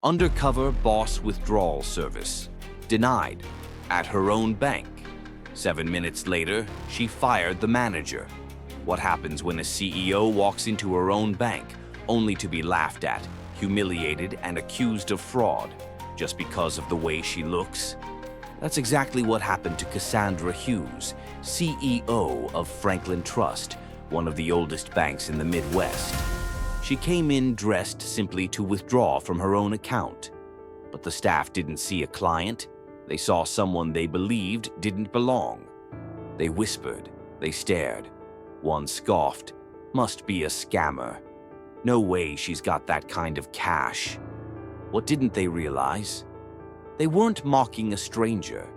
Undercover boss withdrawal service. Denied. At her own bank. 7 minutes later, she fired the manager. What happens when a CEO walks into her own bank, only to be laughed at, humiliated, and accused of fraud, just because of the way she looks? That's exactly what happened to Cassandra Hughes, CEO of Franklin Trust, one of the oldest banks in the Midwest. She came in dressed simply to withdraw from her own account. But the staff didn't see a client. They saw someone they believed didn't belong. They whispered. They stared. One scoffed. Must be a scammer. No way she's got that kind of cash. What didn't they realize? They weren't mocking a stranger.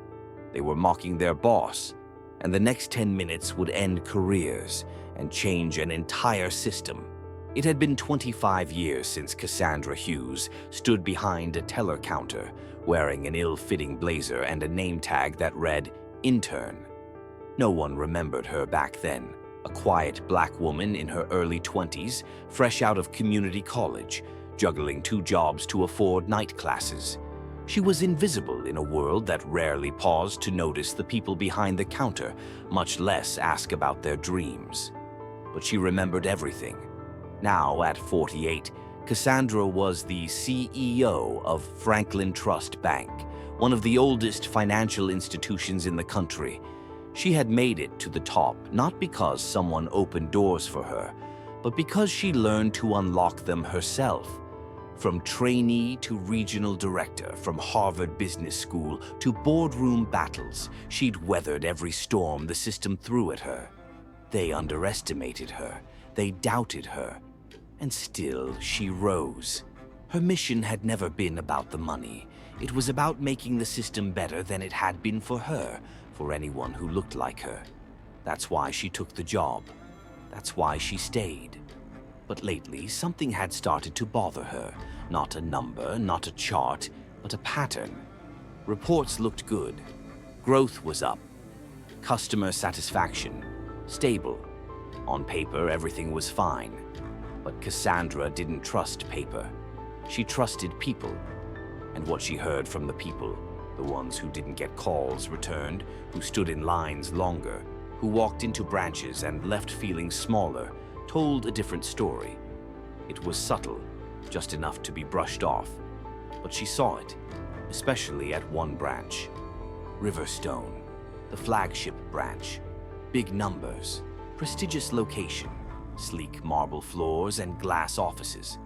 They were mocking their boss. And the next 10 minutes would end careers and change an entire system. It had been 25 years since Cassandra Hughes stood behind a teller counter, wearing an ill-fitting blazer and a name tag that read, "Intern." No one remembered her back then, a quiet black woman in her early 20s, fresh out of community college, juggling 2 jobs to afford night classes. She was invisible in a world that rarely paused to notice the people behind the counter, much less ask about their dreams. But she remembered everything. Now, at 48, Cassandra was the CEO of Franklin Trust Bank, one of the oldest financial institutions in the country. She had made it to the top not because someone opened doors for her, but because she learned to unlock them herself. From trainee to regional director, from Harvard Business School to boardroom battles, she'd weathered every storm the system threw at her. They underestimated her. They doubted her. And still, she rose. Her mission had never been about the money. It was about making the system better than it had been for her, for anyone who looked like her. That's why she took the job. That's why she stayed. But lately, something had started to bother her. Not a number, not a chart, but a pattern. Reports looked good. Growth was up. Customer satisfaction, stable. On paper, everything was fine. But Cassandra didn't trust paper. She trusted people. And what she heard from the people, the ones who didn't get calls returned, who stood in lines longer, who walked into branches and left feeling smaller, told a different story. It was subtle, just enough to be brushed off. But she saw it, especially at one branch. Riverstone, the flagship branch. Big numbers, prestigious location. Sleek marble floors and glass offices,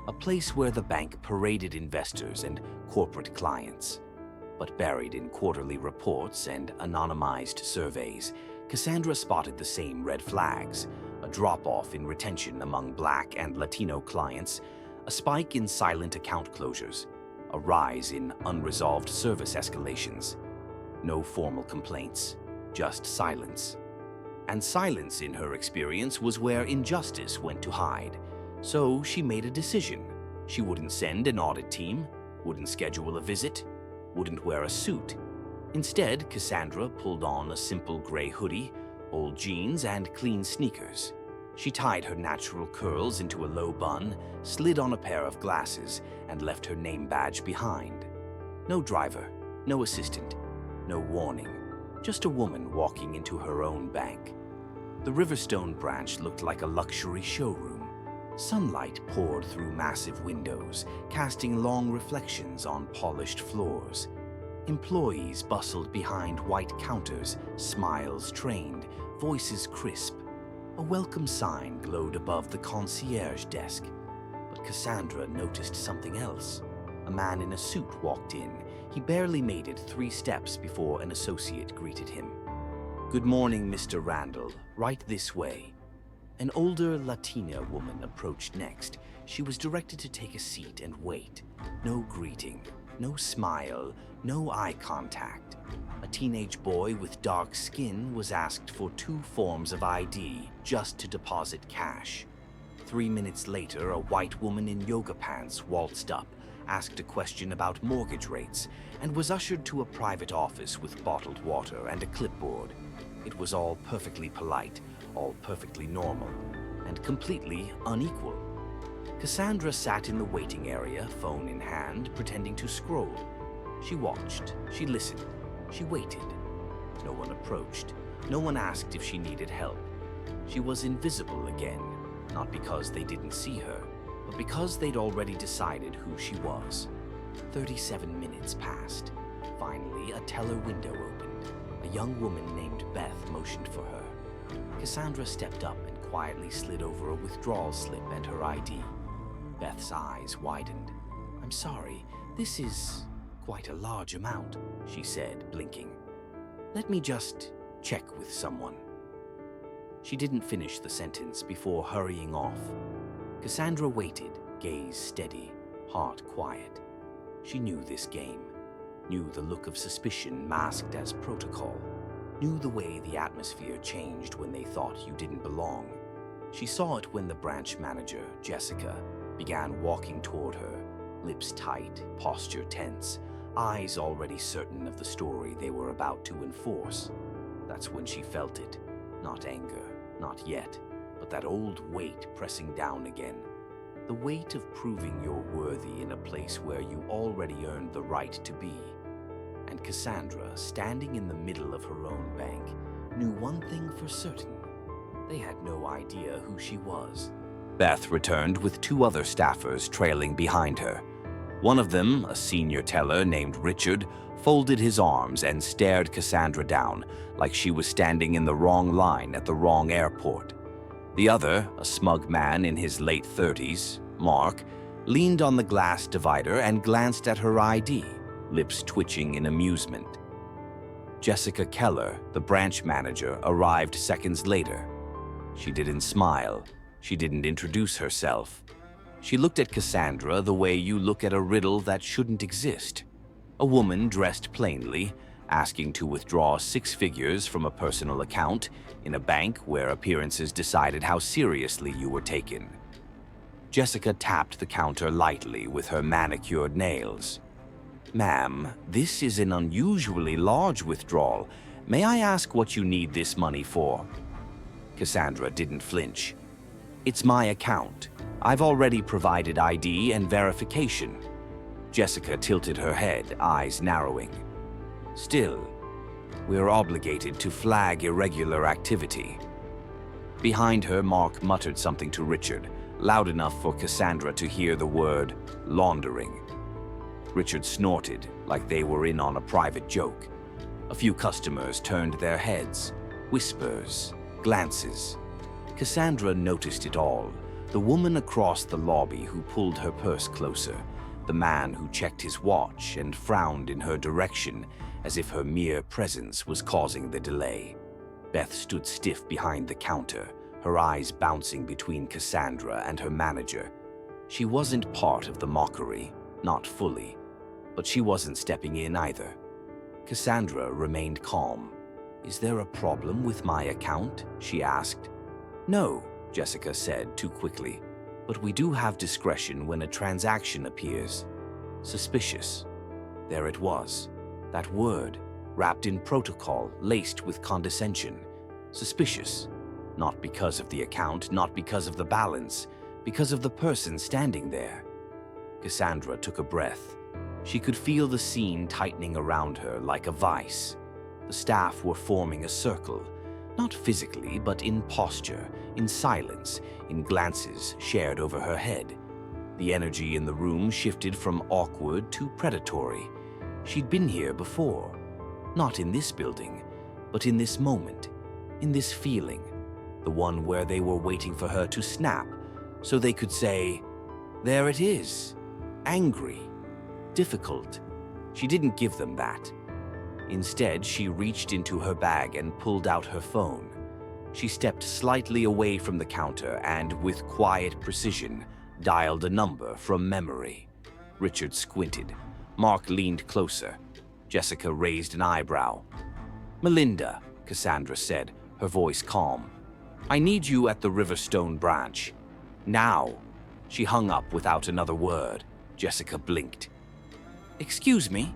a place where the bank paraded investors and corporate clients. But buried in quarterly reports and anonymized surveys, Cassandra spotted the same red flags: a drop-off in retention among Black and Latino clients, a spike in silent account closures, a rise in unresolved service escalations. No formal complaints, just silence. And silence, in her experience, was where injustice went to hide. So she made a decision. She wouldn't send an audit team, wouldn't schedule a visit, wouldn't wear a suit. Instead, Cassandra pulled on a simple gray hoodie, old jeans, and clean sneakers. She tied her natural curls into a low bun, slid on a pair of glasses, and left her name badge behind. No driver, no assistant, no warning. Just a woman walking into her own bank. The Riverstone branch looked like a luxury showroom. Sunlight poured through massive windows, casting long reflections on polished floors. Employees bustled behind white counters, smiles trained, voices crisp. A welcome sign glowed above the concierge desk. But Cassandra noticed something else. A man in a suit walked in. He barely made it 3 steps before an associate greeted him. "Good morning, Mr. Randall. Right this way." An older Latina woman approached next. She was directed to take a seat and wait. No greeting, no smile, no eye contact. A teenage boy with dark skin was asked for 2 forms of ID just to deposit cash. 3 minutes later, a white woman in yoga pants waltzed up, asked a question about mortgage rates, and was ushered to a private office with bottled water and a clipboard. It was all perfectly polite, all perfectly normal, and completely unequal. Cassandra sat in the waiting area, phone in hand, pretending to scroll. She watched, she listened, she waited. No one approached. No one asked if she needed help. She was invisible again, not because they didn't see her, but because they'd already decided who she was. 37 minutes passed. Finally, a teller window opened. A young woman named Beth motioned for her. Cassandra stepped up and quietly slid over a withdrawal slip and her ID. Beth's eyes widened. "I'm sorry, this is quite a large amount," she said, blinking. "Let me just check with someone." She didn't finish the sentence before hurrying off. Cassandra waited, gaze steady, heart quiet. She knew this game, knew the look of suspicion masked as protocol, knew the way the atmosphere changed when they thought you didn't belong. She saw it when the branch manager, Jessica, began walking toward her, lips tight, posture tense, eyes already certain of the story they were about to enforce. That's when she felt it. Not anger, not yet, but that old weight pressing down again. The weight of proving you're worthy in a place where you already earned the right to be. And Cassandra, standing in the middle of her own bank, knew one thing for certain. They had no idea who she was. Beth returned with two other staffers trailing behind her. One of them, a senior teller named Richard, folded his arms and stared Cassandra down like she was standing in the wrong line at the wrong airport. The other, a smug man in his late 30s, Mark, leaned on the glass divider and glanced at her ID, lips twitching in amusement. Jessica Keller, the branch manager, arrived seconds later. She didn't smile. She didn't introduce herself. She looked at Cassandra the way you look at a riddle that shouldn't exist. A woman dressed plainly, asking to withdraw 6 figures from a personal account in a bank where appearances decided how seriously you were taken. Jessica tapped the counter lightly with her manicured nails. "Ma'am, this is an unusually large withdrawal. May I ask what you need this money for?" Cassandra didn't flinch. "It's my account. I've already provided ID and verification." Jessica tilted her head, eyes narrowing. "Still, we're obligated to flag irregular activity." Behind her, Mark muttered something to Richard, loud enough for Cassandra to hear the word laundering. Richard snorted like they were in on a private joke. A few customers turned their heads, whispers, glances. Cassandra noticed it all. The woman across the lobby who pulled her purse closer, the man who checked his watch and frowned in her direction as if her mere presence was causing the delay. Beth stood stiff behind the counter, her eyes bouncing between Cassandra and her manager. She wasn't part of the mockery, not fully, but she wasn't stepping in either. Cassandra remained calm. "Is there a problem with my account?" she asked. "No," Jessica said too quickly, "but we do have discretion when a transaction appears. Suspicious." There it was, that word, wrapped in protocol, laced with condescension. Suspicious. Not because of the account, not because of the balance, because of the person standing there. Cassandra took a breath. She could feel the scene tightening around her like a vice. The staff were forming a circle, not physically, but in posture, in silence, in glances shared over her head. The energy in the room shifted from awkward to predatory. She'd been here before. Not in this building, but in this moment, in this feeling. The one where they were waiting for her to snap, so they could say, "There it is." Angry. Difficult. She didn't give them that. Instead, she reached into her bag and pulled out her phone. She stepped slightly away from the counter and, with quiet precision, dialed a number from memory. Richard squinted. Mark leaned closer. Jessica raised an eyebrow. "Melinda," Cassandra said, her voice calm. "I need you at the Riverstone branch. Now." She hung up without another word. Jessica blinked. "Excuse me?"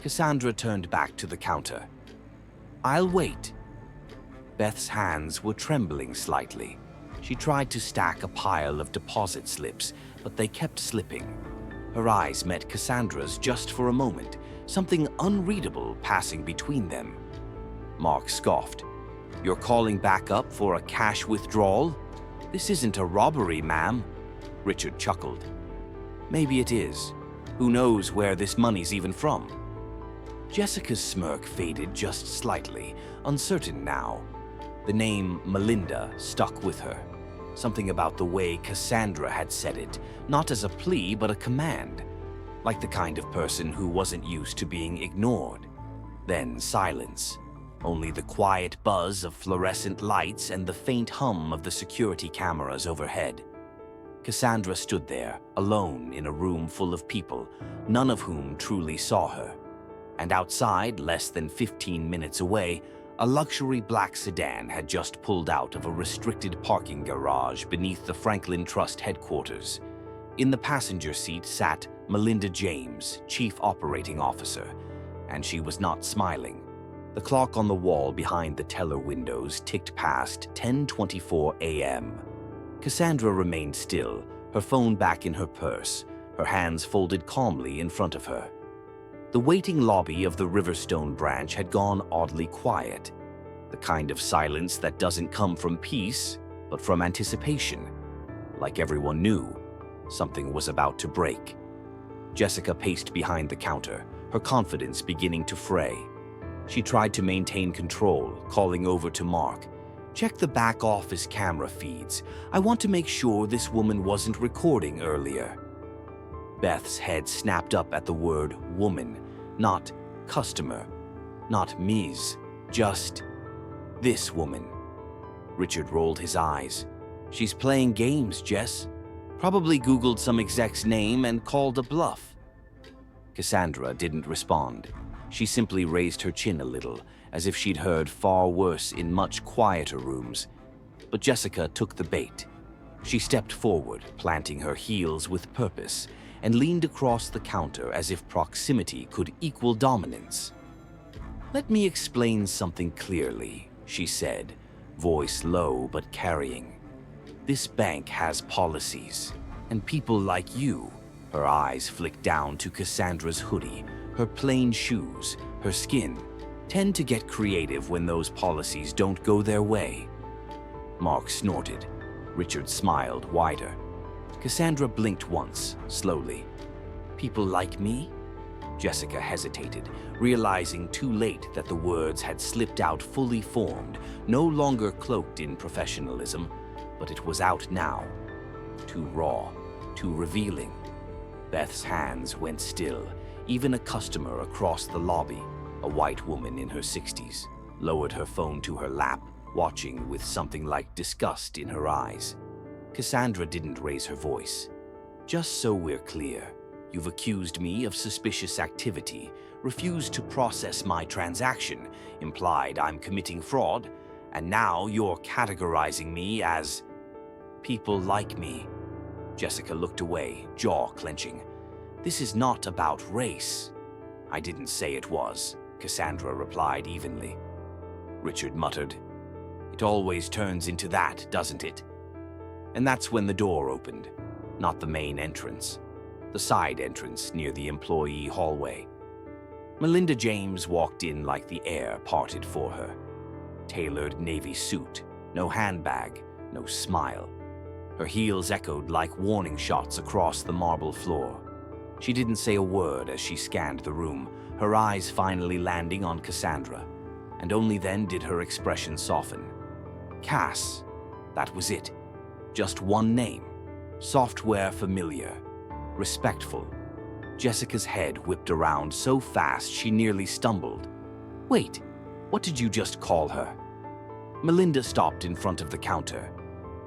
Cassandra turned back to the counter. "I'll wait." Beth's hands were trembling slightly. She tried to stack a pile of deposit slips, but they kept slipping. Her eyes met Cassandra's just for a moment, something unreadable passing between them. Mark scoffed. "You're calling back up for a cash withdrawal? This isn't a robbery, ma'am." Richard chuckled. "Maybe it is. Who knows where this money's even from?" Jessica's smirk faded just slightly, uncertain now. The name Melinda stuck with her. Something about the way Cassandra had said it, not as a plea but a command, like the kind of person who wasn't used to being ignored. Then silence. Only the quiet buzz of fluorescent lights and the faint hum of the security cameras overhead. Cassandra stood there, alone in a room full of people, none of whom truly saw her. And outside, less than 15 minutes away, a luxury black sedan had just pulled out of a restricted parking garage beneath the Franklin Trust headquarters. In the passenger seat sat Melinda James, Chief Operating Officer, and she was not smiling. The clock on the wall behind the teller windows ticked past 10:24 a.m. Cassandra remained still, her phone back in her purse, her hands folded calmly in front of her. The waiting lobby of the Riverstone branch had gone oddly quiet, the kind of silence that doesn't come from peace, but from anticipation. Like everyone knew, something was about to break. Jessica paced behind the counter, her confidence beginning to fray. She tried to maintain control, calling over to Mark. "Check the back office camera feeds. I want to make sure this woman wasn't recording earlier." Beth's head snapped up at the word woman, not customer, not Ms., just this woman. Richard rolled his eyes. "She's playing games, Jess. Probably Googled some exec's name and called a bluff." Cassandra didn't respond. She simply raised her chin a little, as if she'd heard far worse in much quieter rooms. But Jessica took the bait. She stepped forward, planting her heels with purpose, and leaned across the counter as if proximity could equal dominance. "Let me explain something clearly," she said, voice low but carrying. "This bank has policies, and people like you," her eyes flicked down to Cassandra's hoodie, her plain shoes, her skin, "tend to get creative when those policies don't go their way." Mark snorted. Richard smiled wider. Cassandra blinked once, slowly. "People like me?" Jessica hesitated, realizing too late that the words had slipped out fully formed, no longer cloaked in professionalism, but it was out now. Too raw, too revealing. Beth's hands went still. Even a customer across the lobby, a white woman in her 60s, lowered her phone to her lap, watching with something like disgust in her eyes. Cassandra didn't raise her voice. "Just so we're clear, you've accused me of suspicious activity, refused to process my transaction, implied I'm committing fraud, and now you're categorizing me as people like me." Jessica looked away, jaw clenching. "This is not about race." "I didn't say it was," Cassandra replied evenly. Richard muttered, "It always turns into that, doesn't it?" And that's when the door opened. Not the main entrance. The side entrance near the employee hallway. Melinda James walked in like the air parted for her. Tailored navy suit, no handbag, no smile. Her heels echoed like warning shots across the marble floor. She didn't say a word as she scanned the room, her eyes finally landing on Cassandra, and only then did her expression soften. Cass, that was it. Just one name. Software familiar. Respectful. Jessica's head whipped around so fast she nearly stumbled. "Wait, what did you just call her?" Melinda stopped in front of the counter.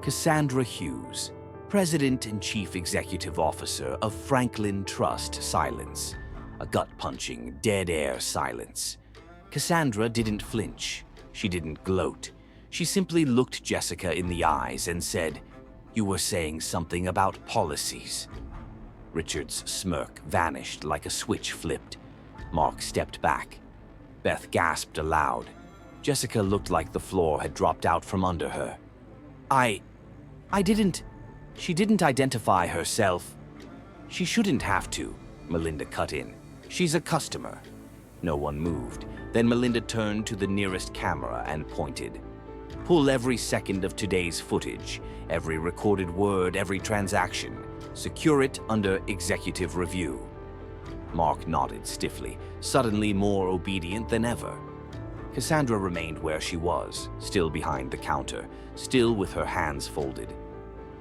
"Cassandra Hughes, President and Chief Executive Officer of Franklin Trust." Silence. A gut-punching, dead-air silence. Cassandra didn't flinch. She didn't gloat. She simply looked Jessica in the eyes and said, "You were saying something about policies." Richard's smirk vanished like a switch flipped. Mark stepped back. Beth gasped aloud. Jessica looked like the floor had dropped out from under her. She didn't identify herself. She shouldn't have to, Melinda cut in. She's a customer. No one moved. Then Melinda turned to the nearest camera and pointed. Pull every second of today's footage, every recorded word, every transaction. Secure it under executive review. Mark nodded stiffly, suddenly more obedient than ever. Cassandra remained where she was, still behind the counter, still with her hands folded.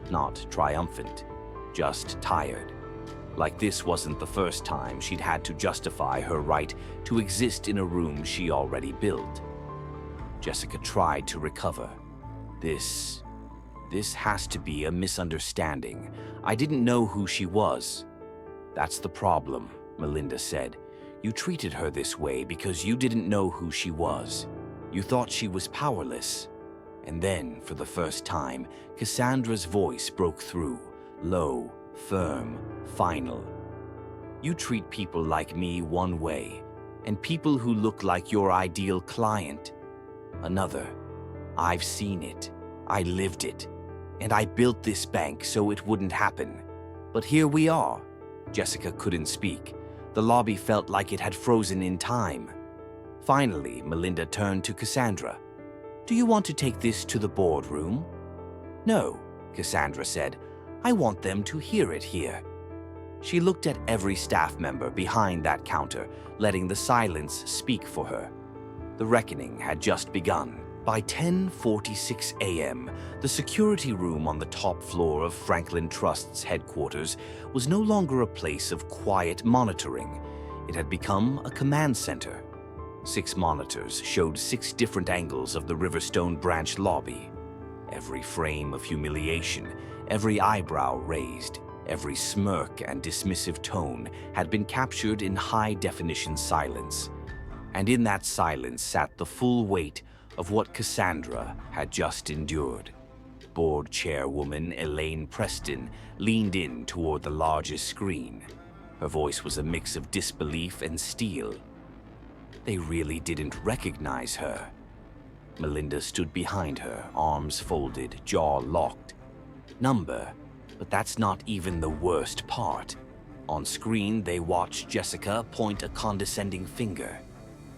Not triumphant, just tired. Like this wasn't the first time she'd had to justify her right to exist in a room she already built. Jessica tried to recover. This has to be a misunderstanding. I didn't know who she was. That's the problem, Melinda said. You treated her this way because you didn't know who she was. You thought she was powerless. And then, for the first time, Cassandra's voice broke through, low, firm, final. You treat people like me one way, and people who look like your ideal client another. I've seen it. I lived it. And I built this bank so it wouldn't happen. But here we are. Jessica couldn't speak. The lobby felt like it had frozen in time. Finally, Melinda turned to Cassandra. Do you want to take this to the boardroom? No, Cassandra said. I want them to hear it here. She looked at every staff member behind that counter, letting the silence speak for her. The reckoning had just begun. By 10:46 a.m., the security room on the top floor of Franklin Trust's headquarters was no longer a place of quiet monitoring. It had become a command center. 6 monitors showed 6 different angles of the Riverstone branch lobby. Every frame of humiliation, every eyebrow raised, every smirk and dismissive tone had been captured in high-definition silence. And in that silence sat the full weight of what Cassandra had just endured. Board chairwoman Elaine Preston leaned in toward the largest screen. Her voice was a mix of disbelief and steel. They really didn't recognize her. Melinda stood behind her, arms folded, jaw locked. Number, but that's not even the worst part. On screen, they watched Jessica point a condescending finger.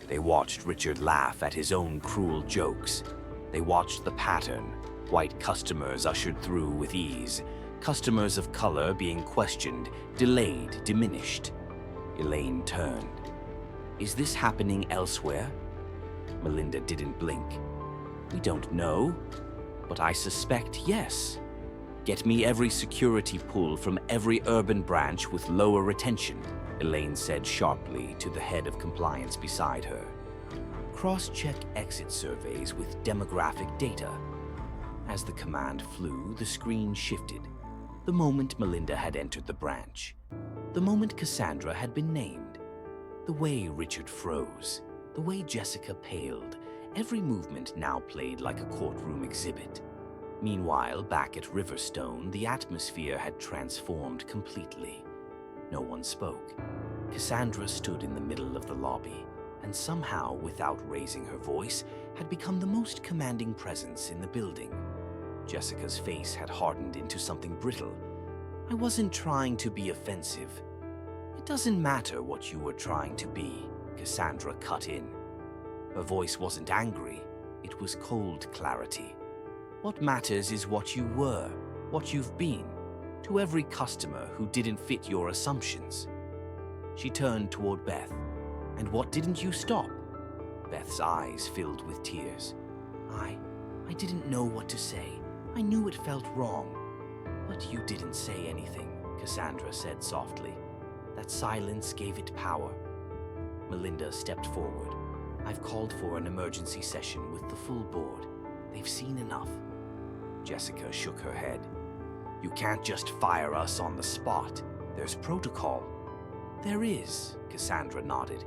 They watched Richard laugh at his own cruel jokes. They watched the pattern, white customers ushered through with ease, customers of color being questioned, delayed, diminished. Elaine turned. Is this happening elsewhere? Melinda didn't blink. We don't know, but I suspect yes. Get me every security pull from every urban branch with lower retention, Elaine said sharply to the head of compliance beside her. Cross-check exit surveys with demographic data. As the command flew, the screen shifted. The moment Melinda had entered the branch. The moment Cassandra had been named. The way Richard froze. The way Jessica paled. Every movement now played like a courtroom exhibit. Meanwhile, back at Riverstone, the atmosphere had transformed completely. No one spoke. Cassandra stood in the middle of the lobby, and somehow, without raising her voice, had become the most commanding presence in the building. Jessica's face had hardened into something brittle. I wasn't trying to be offensive. It doesn't matter what you were trying to be, Cassandra cut in. Her voice wasn't angry, it was cold clarity. What matters is what you were, what you've been, to every customer who didn't fit your assumptions. She turned toward Beth. And what didn't you stop? Beth's eyes filled with tears. I didn't know what to say. I knew it felt wrong. But you didn't say anything, Cassandra said softly. That silence gave it power. Melinda stepped forward. I've called for an emergency session with the full board. They've seen enough. Jessica shook her head. You can't just fire us on the spot. There's protocol. There is, Cassandra nodded.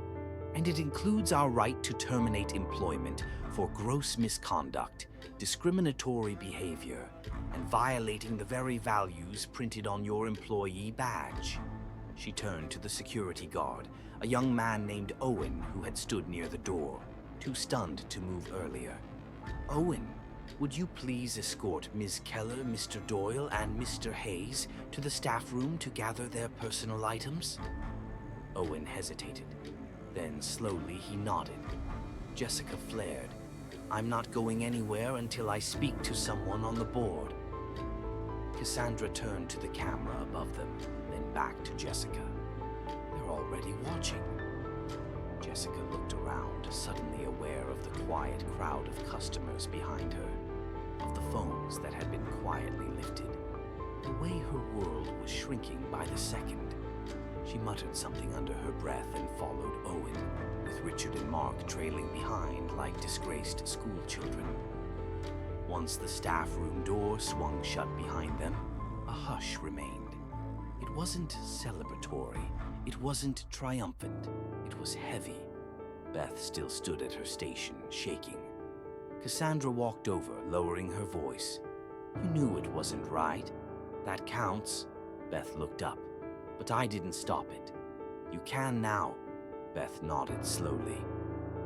And it includes our right to terminate employment for gross misconduct, discriminatory behavior, and violating the very values printed on your employee badge. She turned to the security guard, a young man named Owen who had stood near the door, too stunned to move earlier. Owen, Would you please escort Ms. Keller, Mr. Doyle, and Mr. Hayes to the staff room to gather their personal items? Owen hesitated. Then slowly he nodded. Jessica flared. I'm not going anywhere until I speak to someone on the board. Cassandra turned to the camera above them, then back to Jessica. They're already watching. Jessica looked around, suddenly aware of the quiet crowd of customers behind her, of the phones that had been quietly lifted. The way her world was shrinking by the second. She muttered something under her breath and followed Owen, with Richard and Mark trailing behind like disgraced schoolchildren. Once the staff room door swung shut behind them, a hush remained. It wasn't celebratory, it wasn't triumphant, it was heavy. Beth still stood at her station, shaking. Cassandra walked over, lowering her voice. You knew it wasn't right. That counts. Beth looked up. But I didn't stop it. You can now. Beth nodded slowly.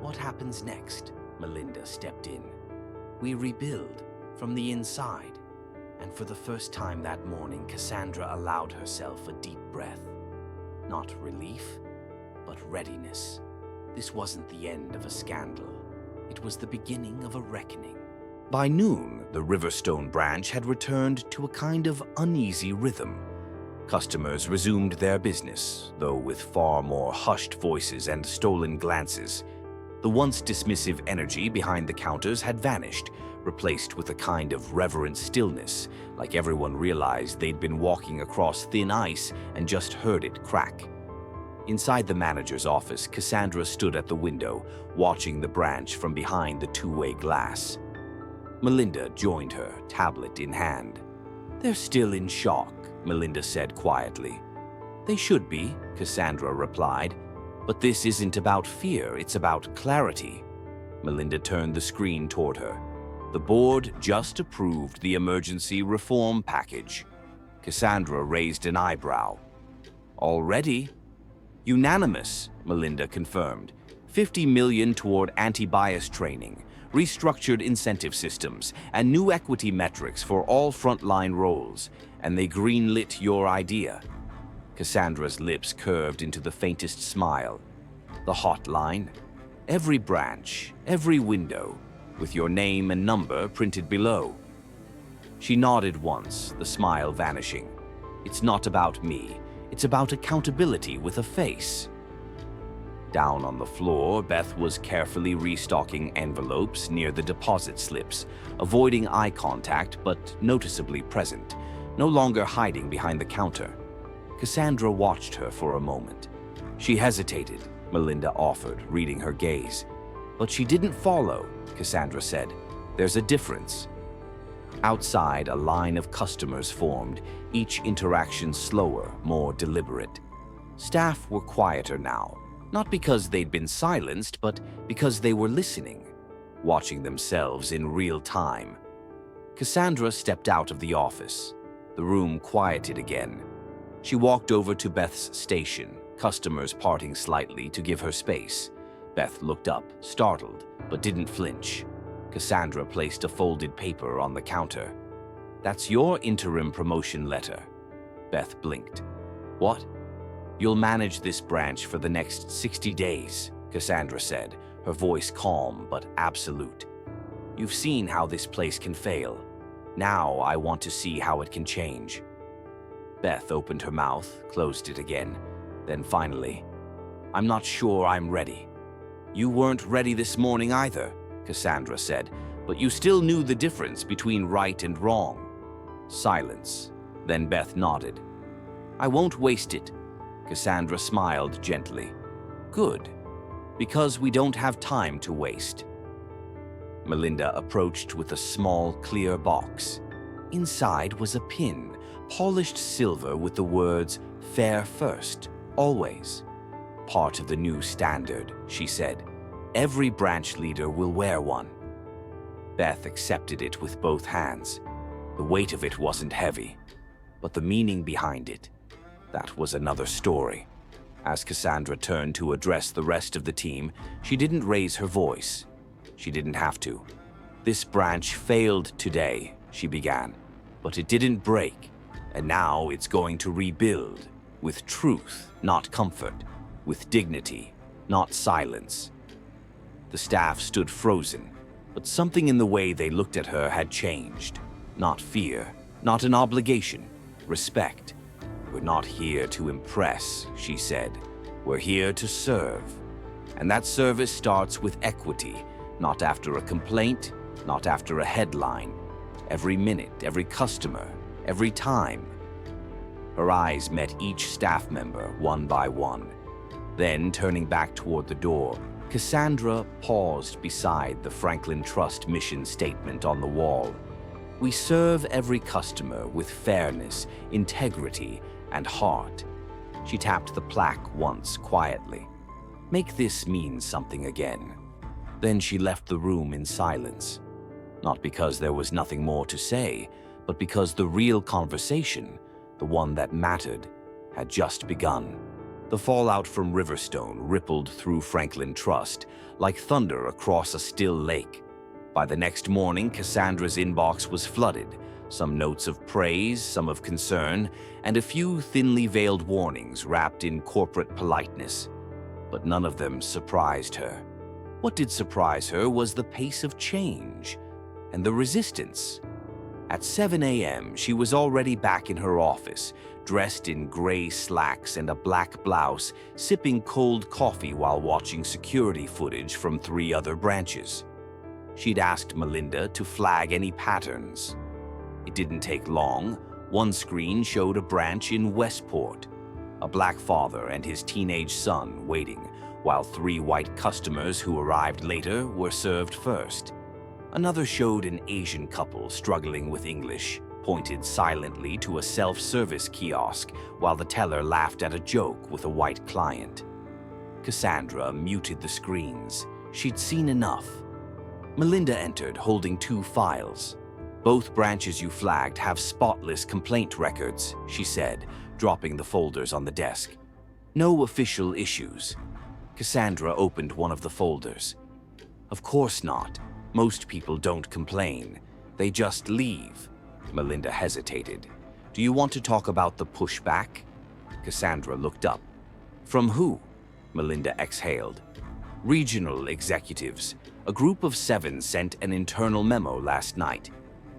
What happens next? Melinda stepped in. We rebuild from the inside. And for the first time that morning, Cassandra allowed herself a deep breath. Not relief, but readiness. This wasn't the end of a scandal. It was the beginning of a reckoning. By noon, the Riverstone branch had returned to a kind of uneasy rhythm. Customers resumed their business, though with far more hushed voices and stolen glances. The once dismissive energy behind the counters had vanished, replaced with a kind of reverent stillness, like everyone realized they'd been walking across thin ice and just heard it crack. Inside the manager's office, Cassandra stood at the window, watching the branch from behind the two-way glass. Melinda joined her, tablet in hand. They're still in shock, Melinda said quietly. They should be, Cassandra replied. But this isn't about fear, it's about clarity. Melinda turned the screen toward her. The board just approved the emergency reform package. Cassandra raised an eyebrow. Already? Unanimous, Melinda confirmed. $50 million toward anti-bias training, restructured incentive systems, and new equity metrics for all frontline roles. And they greenlit your idea. Cassandra's lips curved into the faintest smile. The hotline? Every branch, every window, with your name and number printed below. She nodded once, the smile vanishing. It's not about me. It's about accountability with a face. Down on the floor, Beth was carefully restocking envelopes near the deposit slips, avoiding eye contact but noticeably present, no longer hiding behind the counter. Cassandra watched her for a moment. She hesitated, Melinda offered, reading her gaze. But she didn't follow, Cassandra said. There's a difference. Outside, a line of customers formed, each interaction slower, more deliberate. Staff were quieter now, not because they'd been silenced, but because they were listening, watching themselves in real time. Cassandra stepped out of the office. The room quieted again. She walked over to Beth's station, customers parting slightly to give her space. Beth looked up, startled, but didn't flinch. Cassandra placed a folded paper on the counter. That's your interim promotion letter. Beth blinked. What? You'll manage this branch for the next 60 days, Cassandra said, her voice calm but absolute. You've seen how this place can fail. Now I want to see how it can change. Beth opened her mouth, closed it again, then finally, I'm not sure I'm ready. You weren't ready this morning either, Cassandra said, but you still knew the difference between right and wrong. Silence. Then Beth nodded. I won't waste it. Cassandra smiled gently. Good, because we don't have time to waste. Melinda approached with a small, clear box. Inside was a pin, polished silver with the words, Fair First, Always. Part of the new standard, she said. Every branch leader will wear one. Beth accepted it with both hands. The weight of it wasn't heavy, but the meaning behind it, that was another story. As Cassandra turned to address the rest of the team, she didn't raise her voice. She didn't have to. "This branch failed today," she began, "but it didn't break, and now it's going to rebuild, with truth, not comfort, with dignity, not silence." The staff stood frozen, but something in the way they looked at her had changed. Not fear, not an obligation, respect. "We're not here to impress," she said. "We're here to serve. And that service starts with equity, not after a complaint, not after a headline. Every minute, every customer, every time." Her eyes met each staff member one by one. Then, turning back toward the door, Cassandra paused beside the Franklin Trust mission statement on the wall. "We serve every customer with fairness, integrity, and heart." She tapped the plaque once quietly. "Make this mean something again." Then she left the room in silence. Not because there was nothing more to say, but because the real conversation, the one that mattered, had just begun. The fallout from Riverstone rippled through Franklin Trust like thunder across a still lake. By the next morning, Cassandra's inbox was flooded, some notes of praise, some of concern, and a few thinly veiled warnings wrapped in corporate politeness. But none of them surprised her. What did surprise her was the pace of change and the resistance. At 7 a.m., she was already back in her office, dressed in gray slacks and a black blouse, sipping cold coffee while watching security footage from 3 other branches. She'd asked Melinda to flag any patterns. It didn't take long. One screen showed a branch in Westport, a black father and his teenage son waiting, while 3 white customers who arrived later were served first. Another showed an Asian couple struggling with English, pointed silently to a self-service kiosk while the teller laughed at a joke with a white client. Cassandra muted the screens. She'd seen enough. Melinda entered, holding 2 files. "Both branches you flagged have spotless complaint records," she said, dropping the folders on the desk. "No official issues." Cassandra opened one of the folders. "Of course not. Most people don't complain. They just leave." Melinda hesitated. "Do you want to talk about the pushback?" Cassandra looked up. "From who?" Melinda exhaled. "Regional executives. A group of 7 sent an internal memo last night.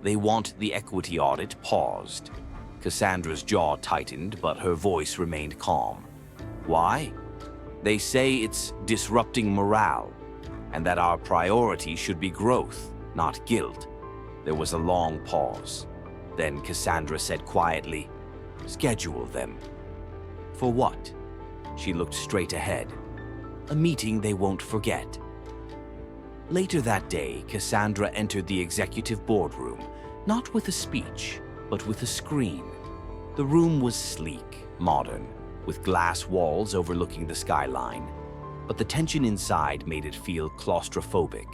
They want the equity audit paused." Cassandra's jaw tightened, but her voice remained calm. "Why?" "They say it's disrupting morale, and that our priority should be growth, not guilt." There was a long pause. Then Cassandra said quietly, "Schedule them." "For what?" She looked straight ahead. "A meeting they won't forget." Later that day, Cassandra entered the executive boardroom, not with a speech, but with a screen. The room was sleek, modern, with glass walls overlooking the skyline, but the tension inside made it feel claustrophobic.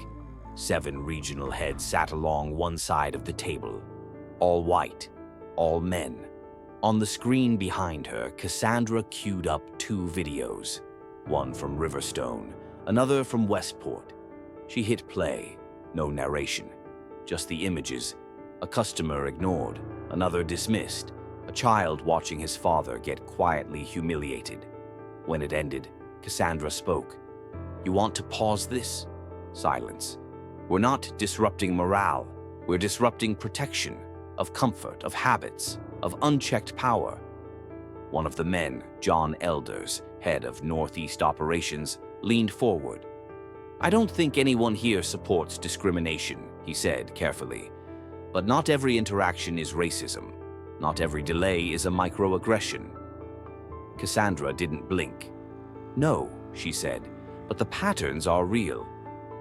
7 regional heads sat along one side of the table, all white, all men. On the screen behind her, Cassandra queued up 2 videos, one from Riverstone, another from Westport. She hit play, no narration, just the images. A customer ignored, another dismissed, a child watching his father get quietly humiliated. When it ended, Cassandra spoke. "You want to pause this?" Silence. "We're not disrupting morale. We're disrupting protection, of comfort, of habits, of unchecked power." One of the men, John Elders, head of Northeast Operations, leaned forward. "I don't think anyone here supports discrimination," he said carefully. "But not every interaction is racism. Not every delay is a microaggression." Cassandra didn't blink. "No," she said, "but the patterns are real.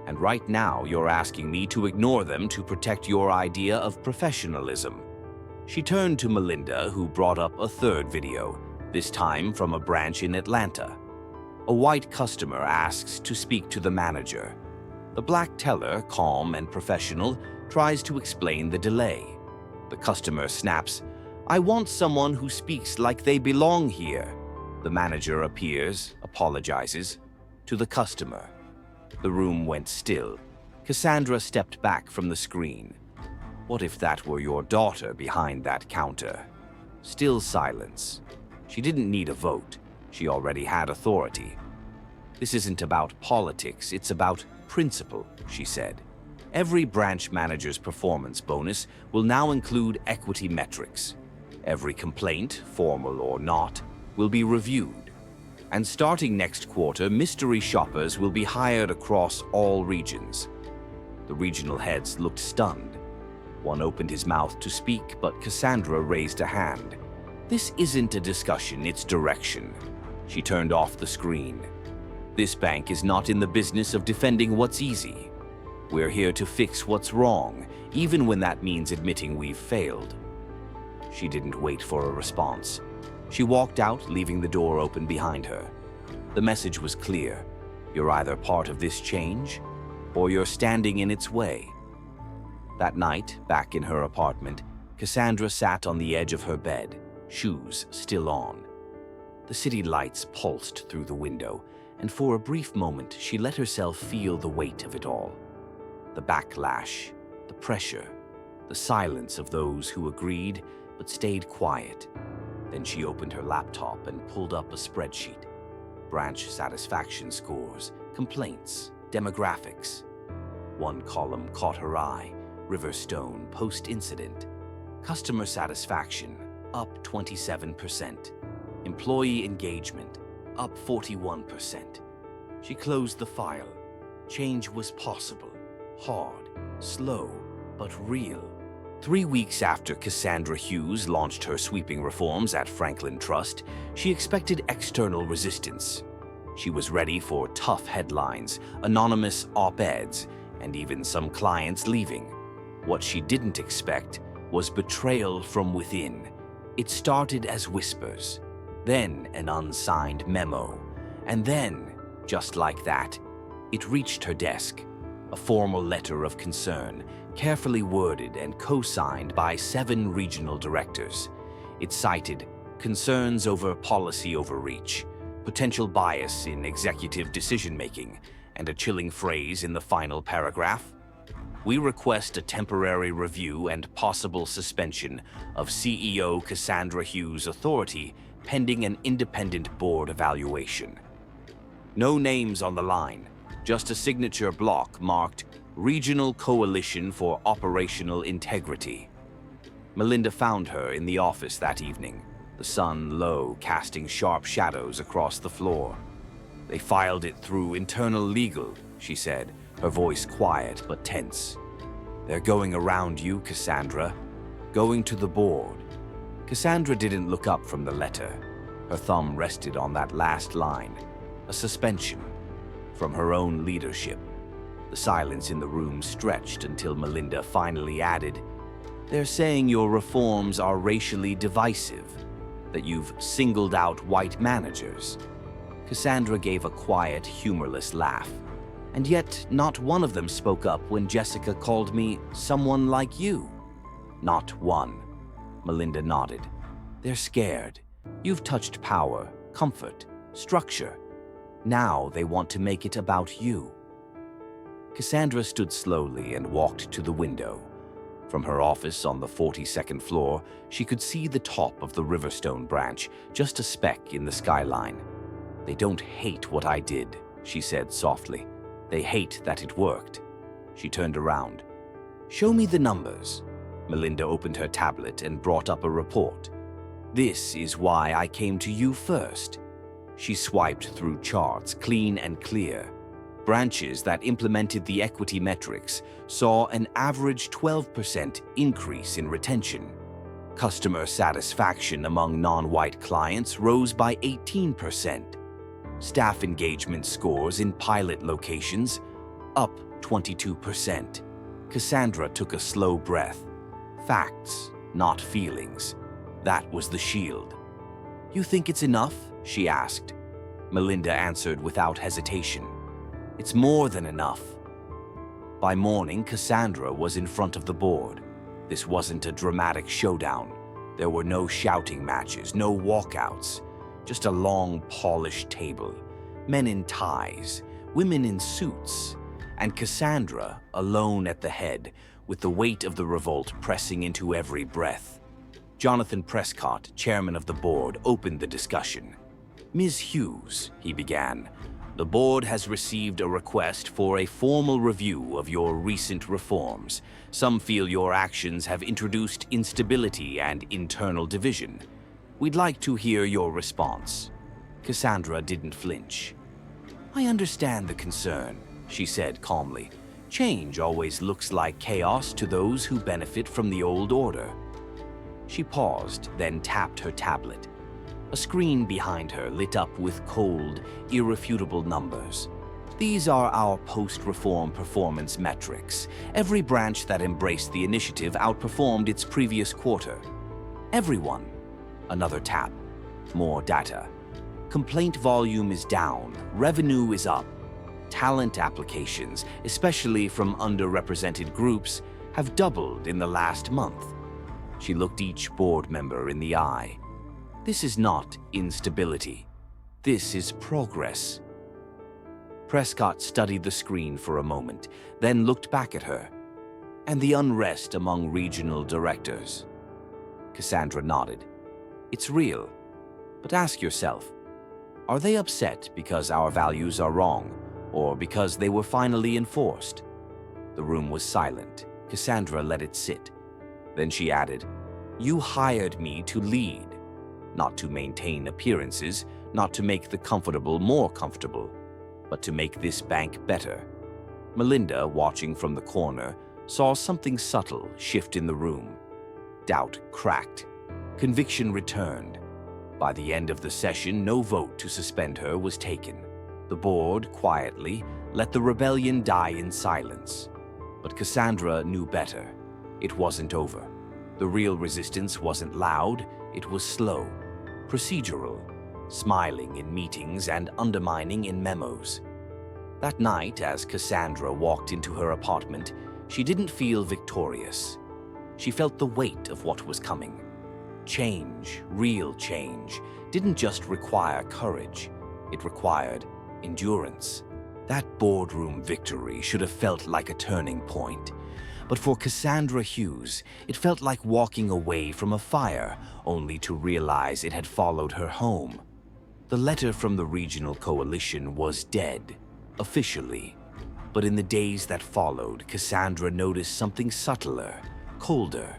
And right now you're asking me to ignore them to protect your idea of professionalism." She turned to Melinda, who brought up a 3rd video, this time from a branch in Atlanta. A white customer asks to speak to the manager. The black teller, calm and professional, tries to explain the delay. The customer snaps, "I want someone who speaks like they belong here." The manager appears, apologizes, to the customer. The room went still. Cassandra stepped back from the screen. What if that were your daughter behind that counter? Still silence. She didn't need a vote. She already had authority. This isn't about politics, it's about principle, she said. Every branch manager's performance bonus will now include equity metrics. Every complaint, formal or not, will be reviewed. And starting next quarter, mystery shoppers will be hired across all regions. The regional heads looked stunned. One opened his mouth to speak, but Cassandra raised a hand. This isn't a discussion, it's direction. She turned off the screen. This bank is not in the business of defending what's easy. We're here to fix what's wrong, even when that means admitting we've failed. She didn't wait for a response. She walked out, leaving the door open behind her. The message was clear. You're either part of this change, or you're standing in its way. That night, back in her apartment, Cassandra sat on the edge of her bed, shoes still on. The city lights pulsed through the window, and for a brief moment she let herself feel the weight of it all. The backlash, the pressure, the silence of those who agreed but stayed quiet. Then she opened her laptop and pulled up a spreadsheet. Branch satisfaction scores, complaints, demographics. One column caught her eye. Riverstone post-incident. Customer satisfaction, up 27%. Employee engagement, up 41%. She closed the file. Change was possible. Hard, slow, but real. 3 weeks after Cassandra Hughes launched her sweeping reforms at Franklin Trust, she expected external resistance. She was ready for tough headlines, anonymous op-eds, and even some clients leaving. What she didn't expect was betrayal from within. It started as whispers, then an unsigned memo, and then, just like that, it reached her desk. A formal letter of concern, carefully worded and co-signed by 7 regional directors. It cited concerns over policy overreach, potential bias in executive decision-making, and a chilling phrase in the final paragraph. We request a temporary review and possible suspension of CEO Cassandra Hughes' authority pending an independent board evaluation. No names on the line, just a signature block marked Regional Coalition for Operational Integrity. Melinda found her in the office that evening, the sun low, casting sharp shadows across the floor. They filed it through internal legal, she said, her voice quiet but tense. They're going around you, Cassandra. Going to the board. Cassandra didn't look up from the letter. Her thumb rested on that last line. A suspension. From her own leadership. The silence in the room stretched until Melinda finally added, "They're saying your reforms are racially divisive, that you've singled out white managers." Cassandra gave a quiet, humorless laugh. "And yet, not one of them spoke up when Jessica called me someone like you." "Not one." Melinda nodded. "They're scared. You've touched power, comfort, structure. Now they want to make it about you." Cassandra stood slowly and walked to the window. From her office on the 42nd floor, she could see the top of the Riverstone branch, just a speck in the skyline. "They don't hate what I did," she said softly. "They hate that it worked." She turned around. "Show me the numbers." Melinda opened her tablet and brought up a report. "This is why I came to you first." She swiped through charts, clean and clear. Branches that implemented the equity metrics saw an average 12% increase in retention. Customer satisfaction among non-white clients rose by 18%. Staff engagement scores in pilot locations up 22%. Cassandra took a slow breath. Facts, not feelings. That was the shield. "You think it's enough?" she asked. Melinda answered without hesitation. "It's more than enough." By morning, Cassandra was in front of the board. This wasn't a dramatic showdown. There were no shouting matches, no walkouts. Just a long, polished table. Men in ties, women in suits. and Cassandra, alone at the head, with the weight of the revolt pressing into every breath. Jonathan Prescott, chairman of the board, opened the discussion. "Ms. Hughes," he began, "the board has received a request for a formal review of your recent reforms. Some feel your actions have introduced instability and internal division. We'd like to hear your response." Cassandra didn't flinch. "I understand the concern," she said calmly. "Change always looks like chaos to those who benefit from the old order." She paused, then tapped her tablet. A screen behind her lit up with cold, irrefutable numbers. "These are our post-reform performance metrics. Every branch that embraced the initiative outperformed its previous quarter. Everyone." Another tap. More data. "Complaint volume is down. Revenue is up. Talent applications, especially from underrepresented groups, have doubled in the last month." She looked each board member in the eye. "This is not instability. This is progress." Prescott studied the screen for a moment, then looked back at her. "And the unrest among regional directors?" Cassandra nodded. "It's real. But ask yourself, are they upset because our values are wrong, or because they were finally enforced?" The room was silent. Cassandra let it sit. Then she added, "You hired me to lead. Not to maintain appearances, not to make the comfortable more comfortable, but to make this bank better." Melinda, watching from the corner, saw something subtle shift in the room. Doubt cracked. Conviction returned. By the end of the session, no vote to suspend her was taken. The board, quietly, let the rebellion die in silence. But Cassandra knew better. It wasn't over. The real resistance wasn't loud, it was slow, procedural, smiling in meetings and undermining in memos. That night, as Cassandra walked into her apartment, she didn't feel victorious. She felt the weight of what was coming. Change, real change, didn't just require courage, it required endurance. That boardroom victory should have felt like a turning point. But for Cassandra Hughes, it felt like walking away from a fire, only to realize it had followed her home. The letter from the regional coalition was dead, officially. But in the days that followed, Cassandra noticed something subtler, colder.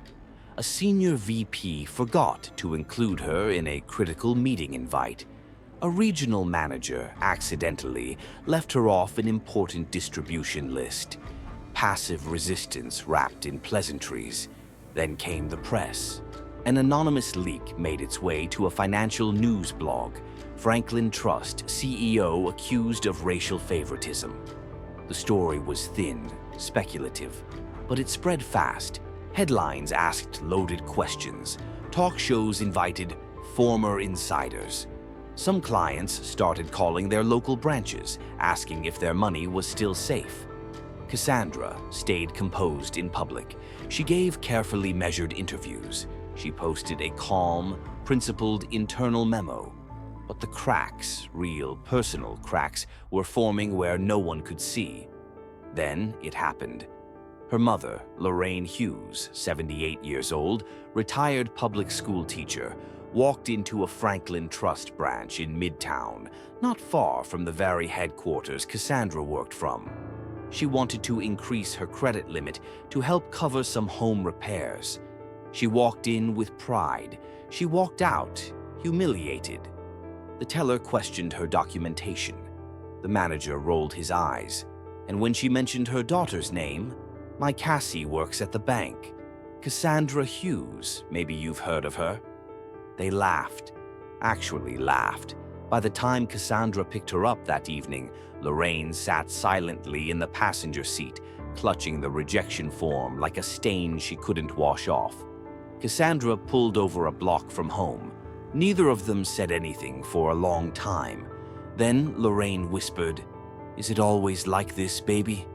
A senior VP forgot to include her in a critical meeting invite. A regional manager accidentally left her off an important distribution list. Passive resistance wrapped in pleasantries. Then came the press. An anonymous leak made its way to a financial news blog. Franklin Trust CEO accused of racial favoritism. The story was thin, speculative, but it spread fast. Headlines asked loaded questions. Talk shows invited former insiders. Some clients started calling their local branches, asking if their money was still safe. Cassandra stayed composed in public. She gave carefully measured interviews. She posted a calm, principled internal memo. But the cracks, real personal cracks, were forming where no one could see. Then it happened. Her mother, Lorraine Hughes, 78 years old, retired public school teacher, walked into a Franklin Trust branch in Midtown, not far from the very headquarters Cassandra worked from. She wanted to increase her credit limit to help cover some home repairs. She walked in with pride. She walked out, humiliated. The teller questioned her documentation. The manager rolled his eyes. And when she mentioned her daughter's name, "My Cassie works at the bank. Cassandra Hughes, maybe you've heard of her." They laughed, actually laughed. By the time Cassandra picked her up that evening, Lorraine sat silently in the passenger seat, clutching the rejection form like a stain she couldn't wash off. Cassandra pulled over a block from home. Neither of them said anything for a long time. Then Lorraine whispered, "Is it always like this, baby?"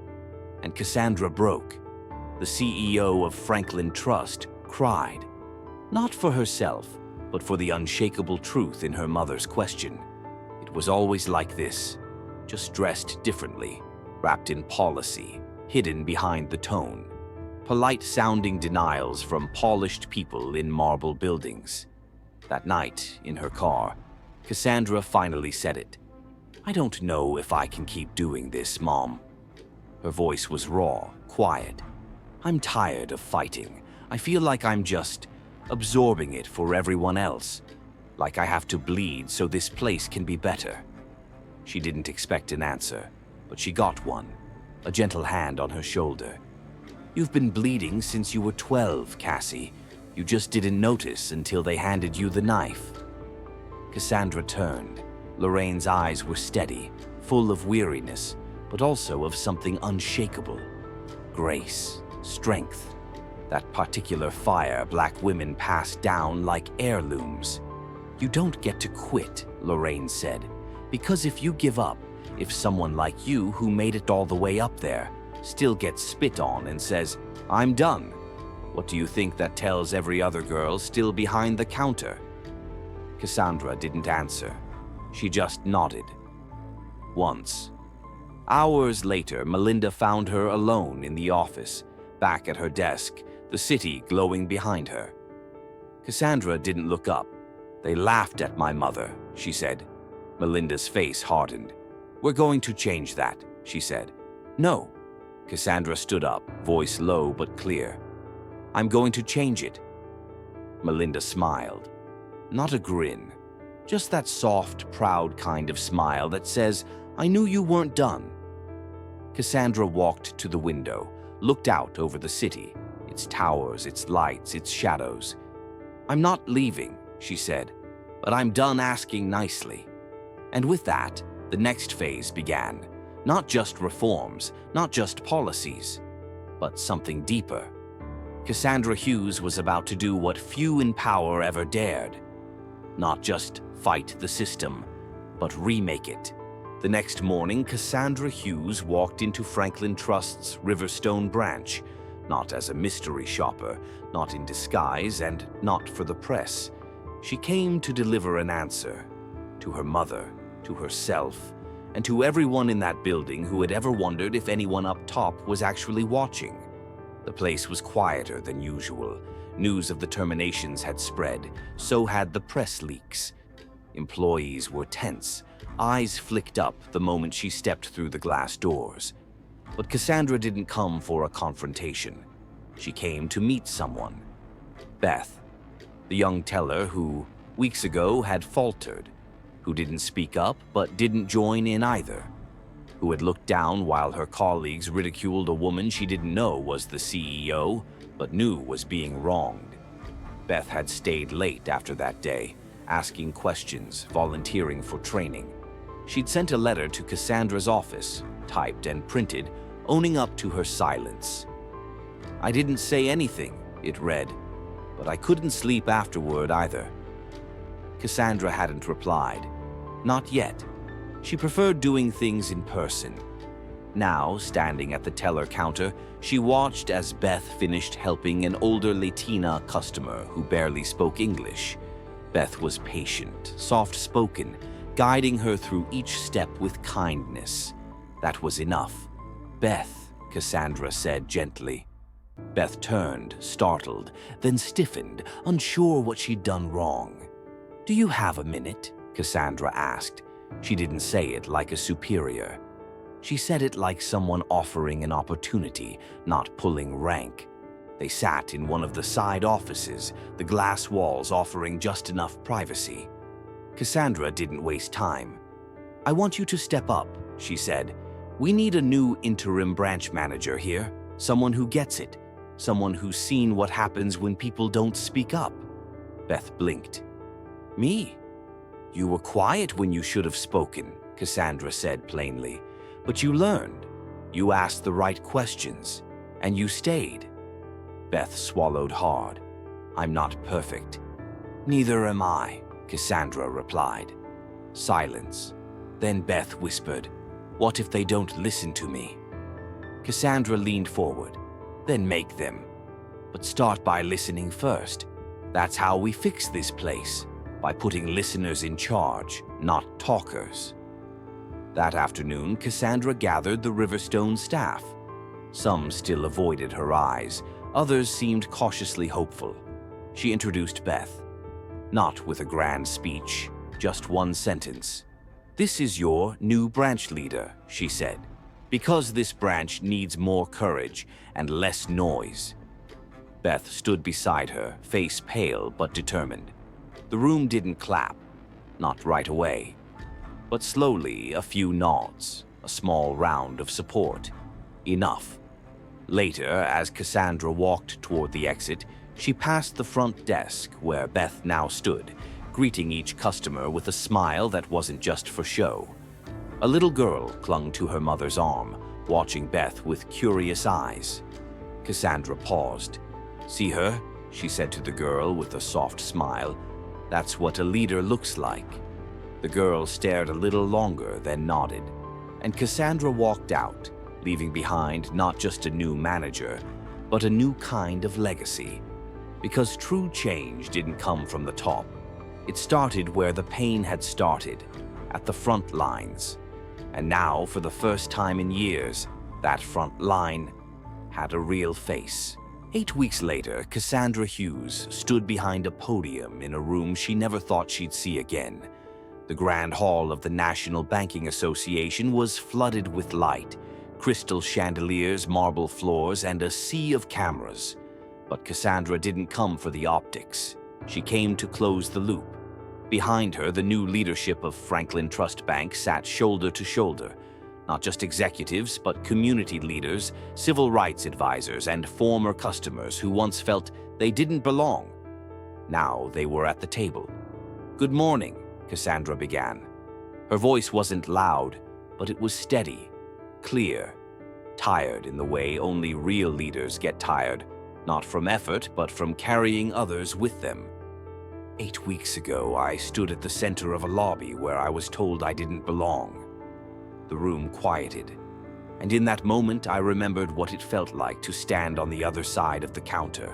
And Cassandra broke. The CEO of Franklin Trust cried. Not for herself, but for the unshakable truth in her mother's question. It was always like this, just dressed differently, wrapped in policy, hidden behind the tone. Polite-sounding denials from polished people in marble buildings. That night, in her car, Cassandra finally said it. "I don't know if I can keep doing this, Mom." Her voice was raw, quiet. "I'm tired of fighting. I feel like I'm just absorbing it for everyone else. Like I have to bleed so this place can be better." She didn't expect an answer, but she got one, a gentle hand on her shoulder. "You've been bleeding since you were 12, Cassie. You just didn't notice until they handed you the knife." Cassandra turned. Lorraine's eyes were steady, full of weariness, but also of something unshakable. Grace, strength, that particular fire Black women pass down like heirlooms. "You don't get to quit," Lorraine said, "because if you give up, if someone like you who made it all the way up there still gets spit on and says, 'I'm done,' what do you think that tells every other girl still behind the counter?" Cassandra didn't answer. She just nodded. Once. Hours later, Melinda found her alone in the office, back at her desk, the city glowing behind her. Cassandra didn't look up. "They laughed at my mother," she said. Melinda's face hardened. "We're going to change that," she said. "No." Cassandra stood up, voice low but clear. "I'm going to change it." Melinda smiled. Not a grin. Just that soft, proud kind of smile that says, "I knew you weren't done." Cassandra walked to the window, looked out over the city, its towers, its lights, its shadows. "I'm not leaving," she said, "but I'm done asking nicely." And with that, the next phase began. Not just reforms, not just policies, but something deeper. Cassandra Hughes was about to do what few in power ever dared. Not just fight the system, but remake it. The next morning, Cassandra Hughes walked into Franklin Trust's Riverstone branch, not as a mystery shopper, not in disguise, and not for the press. She came to deliver an answer. To her mother, to herself, and to everyone in that building who had ever wondered if anyone up top was actually watching. The place was quieter than usual. News of the terminations had spread, so had the press leaks. Employees were tense, eyes flicked up the moment she stepped through the glass doors. But Cassandra didn't come for a confrontation. She came to meet someone. Beth, the young teller who, weeks ago, had faltered, who didn't speak up but didn't join in either, who had looked down while her colleagues ridiculed a woman she didn't know was the CEO, but knew was being wronged. Beth had stayed late after that day, asking questions, volunteering for training. She'd sent a letter to Cassandra's office, typed and printed, owning up to her silence. "I didn't say anything," it read, "but I couldn't sleep afterward either." Cassandra hadn't replied. Not yet. She preferred doing things in person. Now, standing at the teller counter, she watched as Beth finished helping an older Latina customer who barely spoke English. Beth was patient, soft-spoken, guiding her through each step with kindness. That was enough. "Beth," Cassandra said gently. Beth turned, startled, then stiffened, unsure what she'd done wrong. "Do you have a minute?" Cassandra asked. She didn't say it like a superior. She said it like someone offering an opportunity, not pulling rank. They sat in one of the side offices, the glass walls offering just enough privacy. Cassandra didn't waste time. "I want you to step up," she said. "We need a new interim branch manager here, someone who gets it, someone who's seen what happens when people don't speak up." Beth blinked. "Me? You were quiet when you should have spoken," Cassandra said plainly. "But you learned. You asked the right questions, and you stayed." Beth swallowed hard. "I'm not perfect." "Neither am I," Cassandra replied. Silence. Then Beth whispered, "What if they don't listen to me?" Cassandra leaned forward. "Then make them. But start by listening first. That's how we fix this place, by putting listeners in charge, not talkers." That afternoon, Cassandra gathered the Riverstone staff. Some still avoided her eyes, others seemed cautiously hopeful. She introduced Beth. Not with a grand speech, just one sentence. "This is your new branch leader," she said, "because this branch needs more courage and less noise." Beth stood beside her, face pale but determined. The room didn't clap, not right away. But slowly, a few nods, a small round of support. Enough. Later, as Cassandra walked toward the exit, she passed the front desk where Beth now stood, greeting each customer with a smile that wasn't just for show. A little girl clung to her mother's arm, watching Beth with curious eyes. Cassandra paused. "See her?" she said to the girl with a soft smile. "That's what a leader looks like." The girl stared a little longer, then nodded, and Cassandra walked out, leaving behind not just a new manager, but a new kind of legacy. Because true change didn't come from the top. It started where the pain had started, at the front lines. And now, for the first time in years, that front line had a real face. 8 weeks later, Cassandra Hughes stood behind a podium in a room she never thought she'd see again. The Grand Hall of the National Banking Association was flooded with light, crystal chandeliers, marble floors, and a sea of cameras. But Cassandra didn't come for the optics. She came to close the loop. Behind her, the new leadership of Franklin Trust Bank sat shoulder to shoulder. Not just executives, but community leaders, civil rights advisors, and former customers who once felt they didn't belong. Now they were at the table. "Good morning," Cassandra began. Her voice wasn't loud, but it was steady, clear, tired in the way only real leaders get tired, not from effort, but from carrying others with them. 8 weeks ago, I stood at the center of a lobby where I was told I didn't belong. The room quieted, and in that moment I remembered what it felt like to stand on the other side of the counter.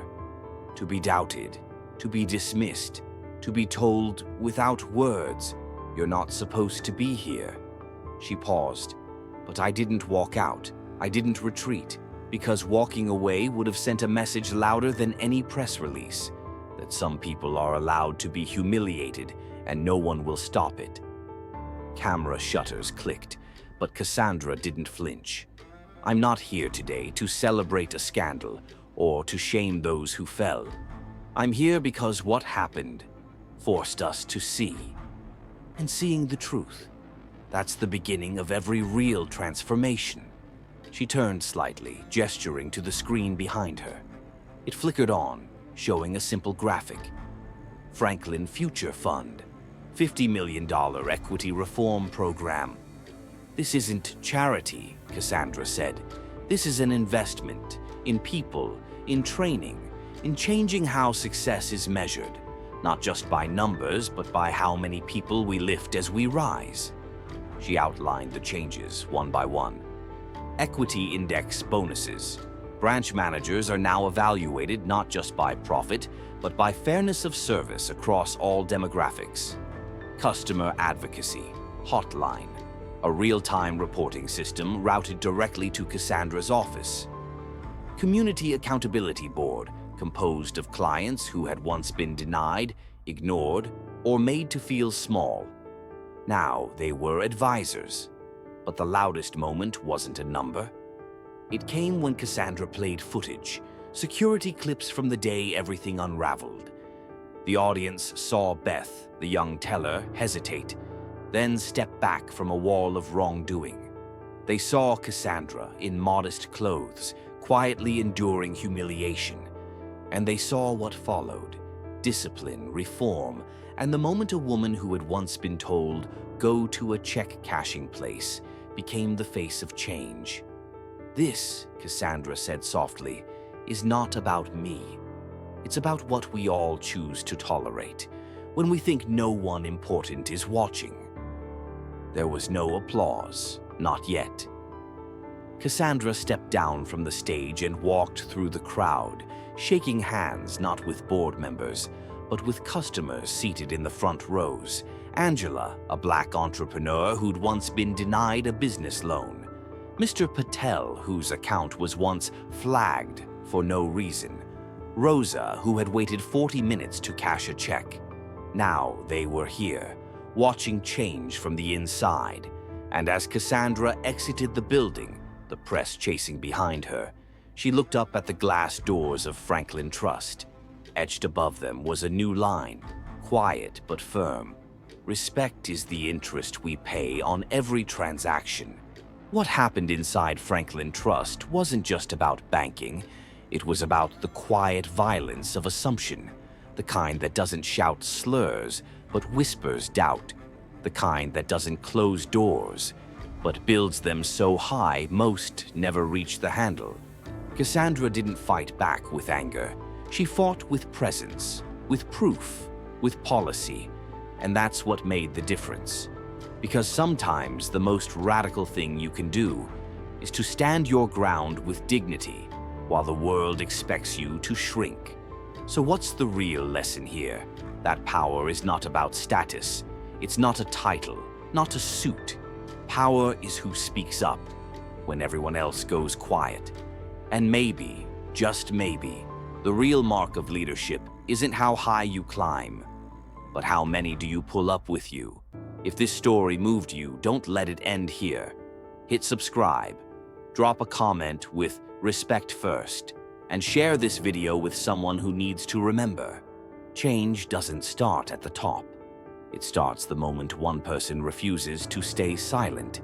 To be doubted, to be dismissed, to be told without words, "You're not supposed to be here." She paused, but I didn't walk out. I didn't retreat, because walking away would have sent a message louder than any press release, that some people are allowed to be humiliated and no one will stop it. Camera shutters clicked, but Cassandra didn't flinch. "I'm not here today to celebrate a scandal or to shame those who fell. I'm here because what happened forced us to see. And seeing the truth, that's the beginning of every real transformation." She turned slightly, gesturing to the screen behind her. It flickered on, showing a simple graphic. Franklin Future Fund, $50 million equity reform program. "This isn't charity," Cassandra said. "This is an investment in people, in training, in changing how success is measured. Not just by numbers, but by how many people we lift as we rise." She outlined the changes one by one. Equity index bonuses. Branch managers are now evaluated not just by profit, but by fairness of service across all demographics. Customer advocacy hotline. A real-time reporting system routed directly to Cassandra's office. Community accountability board, composed of clients who had once been denied, ignored, or made to feel small. Now they were advisors. But the loudest moment wasn't a number. It came when Cassandra played footage, security clips from the day everything unraveled. The audience saw Beth, the young teller, hesitate, then step back from a wall of wrongdoing. They saw Cassandra in modest clothes, quietly enduring humiliation. And they saw what followed: discipline, reform, and the moment a woman who had once been told, "Go to a check-cashing place," became the face of change. "This," Cassandra said softly, "is not about me. It's about what we all choose to tolerate, when we think no one important is watching." There was no applause, not yet. Cassandra stepped down from the stage and walked through the crowd, shaking hands not with board members, but with customers seated in the front rows, Angela, a black entrepreneur who'd once been denied a business loan. Mr. Patel, whose account was once flagged for no reason. Rosa, who had waited 40 minutes to cash a check. Now they were here, watching change from the inside. And as Cassandra exited the building, the press chasing behind her, she looked up at the glass doors of Franklin Trust. Etched above them was a new line, quiet but firm. Respect is the interest we pay on every transaction. What happened inside Franklin Trust wasn't just about banking. It was about the quiet violence of assumption, the kind that doesn't shout slurs but whispers doubt, the kind that doesn't close doors but builds them so high most never reach the handle. Cassandra didn't fight back with anger. She fought with presence, with proof, with policy, and that's what made the difference. Because sometimes the most radical thing you can do is to stand your ground with dignity while the world expects you to shrink. So what's the real lesson here? That power is not about status. It's not a title, not a suit. Power is who speaks up when everyone else goes quiet. And maybe, just maybe, the real mark of leadership isn't how high you climb, but how many do you pull up with you. If this story moved you, don't let it end here. Hit subscribe, drop a comment with "respect first," and share this video with someone who needs to remember. Change doesn't start at the top. It starts the moment one person refuses to stay silent.